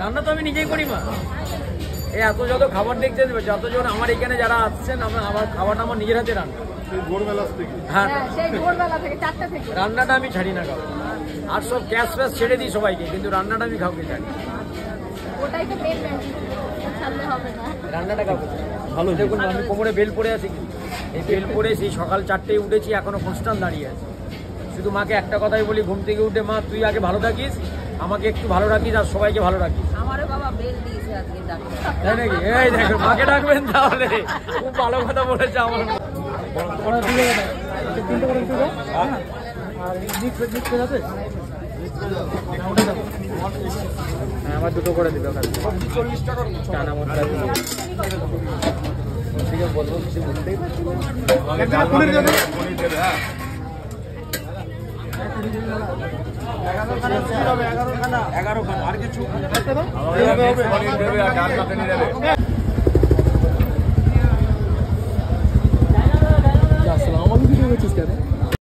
রান্না তো আমি নিজেই করি মা। এই এত যত খাবার দেখছেন, যতজন আমার এখানে যারা আসছেন, আমার খাবারটা আমার নিজের হাতে রান্না। হ্যাঁ, রান্নাটা আমি ছাড়ি না কাউকে। আর সব ক্যাশ ফ্যাশ ছেড়ে দিই সবাইকে, কিন্তু রান্নাটা আমি কাউকে ছাড়ি। রান্নাটা কাউকে ভালো। দেখুন আমি কোমরে বেল পরে আছি, এই বেল পরে সেই সকাল 4টেয় উঠেছি, এখনো কনস্ট্যান্ট দাঁড়িয়ে আছি। শুধু মাকে একটা কথাই বলি, ঘুম থেকে উঠে, মা তুই আগে ভালো থাকিস, আমাকে একটু ভালো রাখিস, আর সবাইকে ভালো রাখিস। আমারও বাবা বেল দিয়েছে আজকে, তাই নাকি? এই দেখো, মাকে ডাকবেন তাহলে। খুব ভালো কথা বলেছে আমার। হ্যাঁ, আমার দুটো করে দিবে ওখানে। টানা মশলা বলবো কিছু বলতেই এগারো খানা আর কিছু